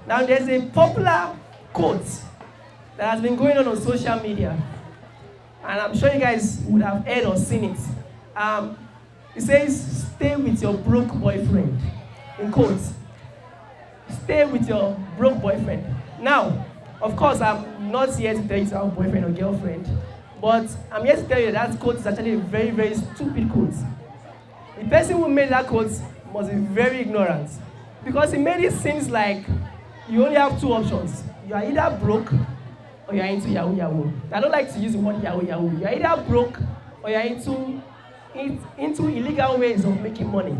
Now, there's a popular quote that has been going on social media, and I'm sure you guys would have heard or seen it. It says, "Stay with your broke boyfriend." In quotes, stay with your broke boyfriend. Now, of course, I'm not here to tell you to have a boyfriend or girlfriend, but I'm here to tell you that quote is actually a very, very stupid quote. The person who made that quote must be very ignorant, because he made it seem like you only have two options. You are either broke or you are into yahoo yahoo. I don't like to use the word yahoo yahoo. You are either broke or you are into illegal ways of making money.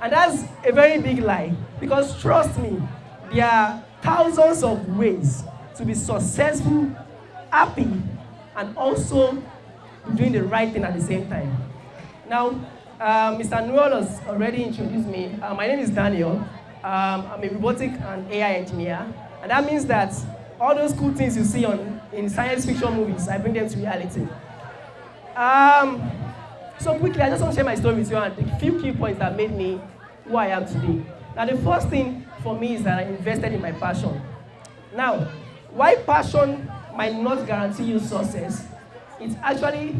And that's a very big lie, because trust me, there are thousands of ways to be successful, happy, and also doing the right thing at the same time. Now, Mr. Noel has already introduced me. My name is Daniel. I'm a robotic and AI engineer, and that means that all those cool things you see in science fiction movies, I bring them to reality. So quickly, I just want to share my story with you and a few key points that made me who I am today. Now, the first thing for me is that I invested in my passion. Now, why passion might not guarantee you success, it actually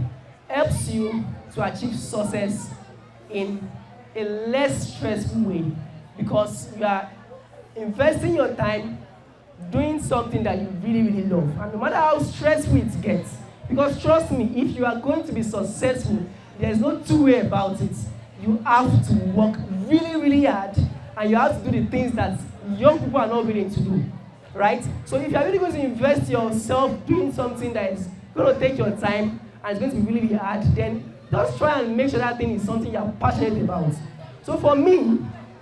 helps you to achieve success in a less stressful way, because you are investing your time doing something that you really, really love. And no matter how stressful it gets, because trust me, if you are going to be successful, there's no two way about it. You have to work really, really hard, and you have to do the things that young people are not willing to do, right? So if you're really going to invest yourself doing something that is going to take your time and it's going to be really, really hard, then just try and make sure that thing is something you're passionate about. So for me,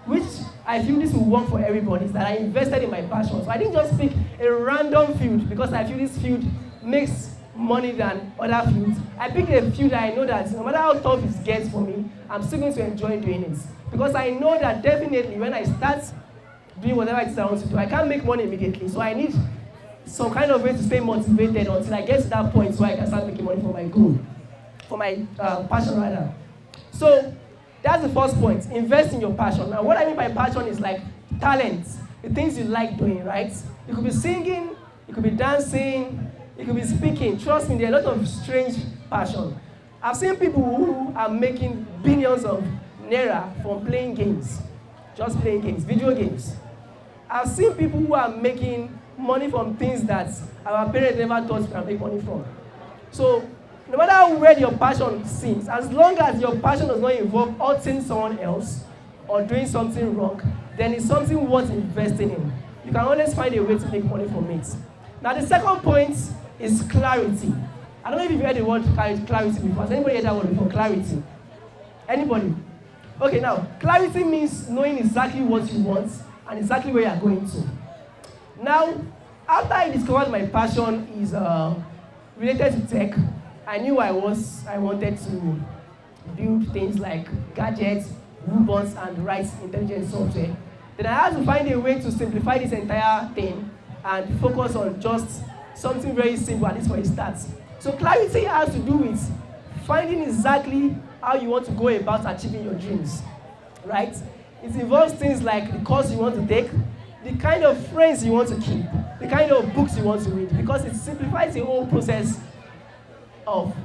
which I feel this will work for everybody, is that I invested in my passion. So I didn't just pick a random field because I feel this field makes money than other fields. I picked a field that I know that no matter how tough it gets for me, I'm still going to enjoy doing it. Because I know that definitely when I start doing whatever it is I want to do, I can't make money immediately. So I need some kind of way to stay motivated until I get to that point so I can start making money for my goal, for my passion rather. So that's the first point, invest in your passion. Now what I mean by passion is like talent, the things you like doing, right? You could be singing, you could be dancing, you could be speaking. Trust me, there are a lot of strange passion. I've seen people who are making billions of naira from playing games, just playing games, video games. I've seen people who are making money from things that our parents never thought we can make money from. So no matter where your passion seems, as long as your passion does not involve hurting someone else or doing something wrong, then it's something worth investing in. You can always find a way to make money from it. Now the second point is clarity. I don't know if you've heard the word clarity before. Has anybody heard that word before? Clarity. Anybody? Okay, now clarity means knowing exactly what you want and exactly where you are going to. Now, after I discovered my passion is related to tech, I knew I wanted to build things like gadgets, robots, and write intelligent software. Then I had to find a way to simplify this entire thing and focus on just something very simple, at least for a start. So clarity has to do with finding exactly how you want to go about achieving your dreams, right? It involves things like the course you want to take, the kind of friends you want to keep, the kind of books you want to read, because it simplifies the whole process of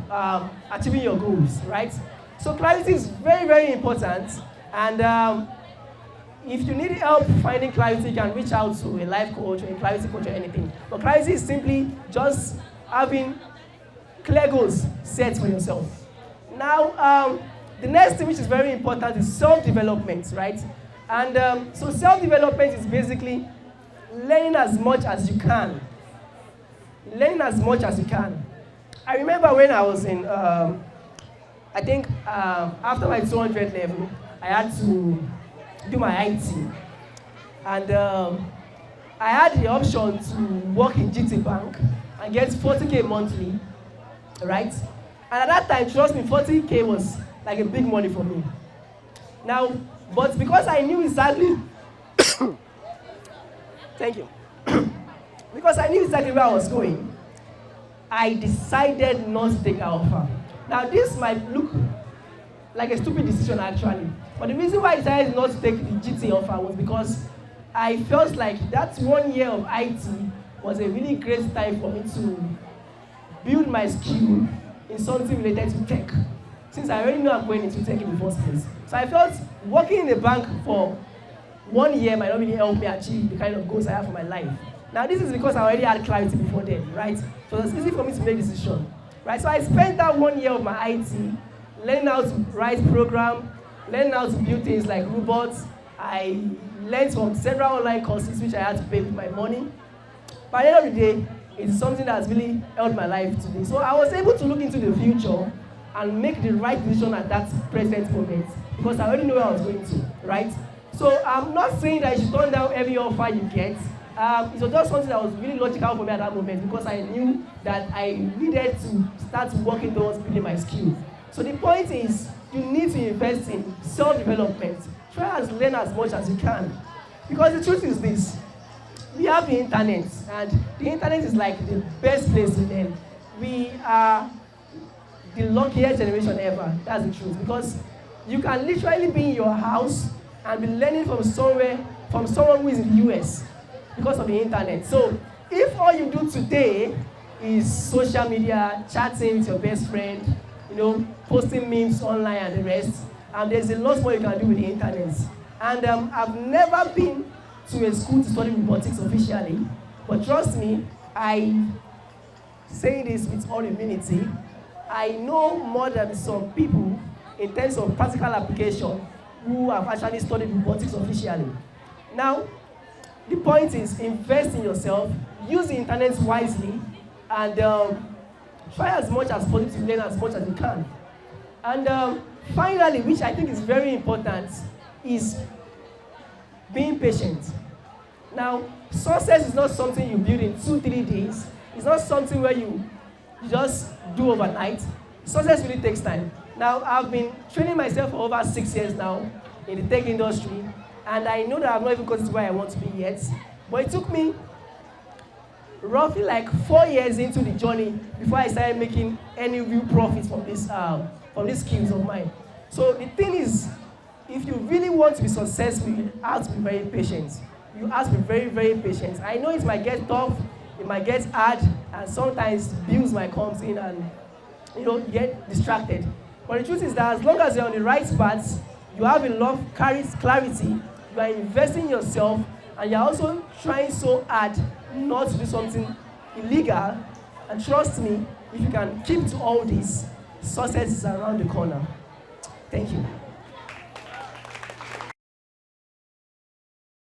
achieving your goals, right? So clarity is very, very important, and if you need help finding clarity, you can reach out to a life coach or a clarity coach or anything. But clarity is simply just having clear goals set for yourself. Now, the next thing which is very important is self-development, right? And so self-development is basically learning as much as you can. Learning as much as you can. I remember when I was in, I think after my 200 level, I had to do my IT. And I had the option to work in GT Bank and get 40K monthly, right? And at that time, trust me, 40K was like a big money for me. Now, but because I knew exactly, thank you. Because I knew exactly where I was going, I decided not to take that offer. Now, this might look like a stupid decision actually, but the reason why I decided not to take the GT offer was because I felt like that 1 year of IT was a really great time for me to build my skill in something related to tech, since I already know I'm going into tech in the first place. So I felt working in a bank for 1 year might not really help me achieve the kind of goals I have for my life. Now, this is because I already had clarity before then, right? So it's easy for me to make a decision, right? So I spent that 1 year of my IT learning how to write program, learning how to build things like robots. I learned from several online courses which I had to pay with my money. By the end of the day, it's something that's really helped my life today. So I was able to look into the future and make the right decision at that present moment because I already know where I was going to, right? So I'm not saying that you should turn down every offer you get. It was just something that was really logical for me at that moment because I knew that I needed to start working towards building my skills. So the point is, you need to invest in self-development. Try and learn as much as you can. Because the truth is this, we have the internet, and the internet is like the best place to learn. We are the luckiest generation ever, that's the truth. Because you can literally be in your house and be learning from someone who is in the US because of the internet. So if all you do today is social media, chatting with your best friend, posting memes online and the rest, there's a lot more you can do with the internet. And I've never been to a school to study robotics officially, but trust me, I say this with all humility, I know more than some people in terms of practical application who have actually studied robotics officially. Now, the point is, invest in yourself, use the internet wisely, and try as much as possible to learn as much as you can. And finally, which I think is very important, is being patient. Now, success is not something you build in 2-3 days. It's not something where you just do overnight. Success really takes time. Now, I've been training myself for over 6 years now in the tech industry, and I know that I've not even gotten to where I want to be yet. But it took me roughly like 4 years into the journey before I started making any real profits from these skills of mine. So the thing is, if you really want to be successful, you have to be very patient. You have to be very, very patient. I know it might get tough, it might get hard, and sometimes bills might come in and you get distracted. But the truth is that as long as you're on the right path, you have enough clarity, you are investing in yourself, and you're also trying so hard not to do something illegal. And trust me, if you can keep to all this, success is around the corner. Thank you.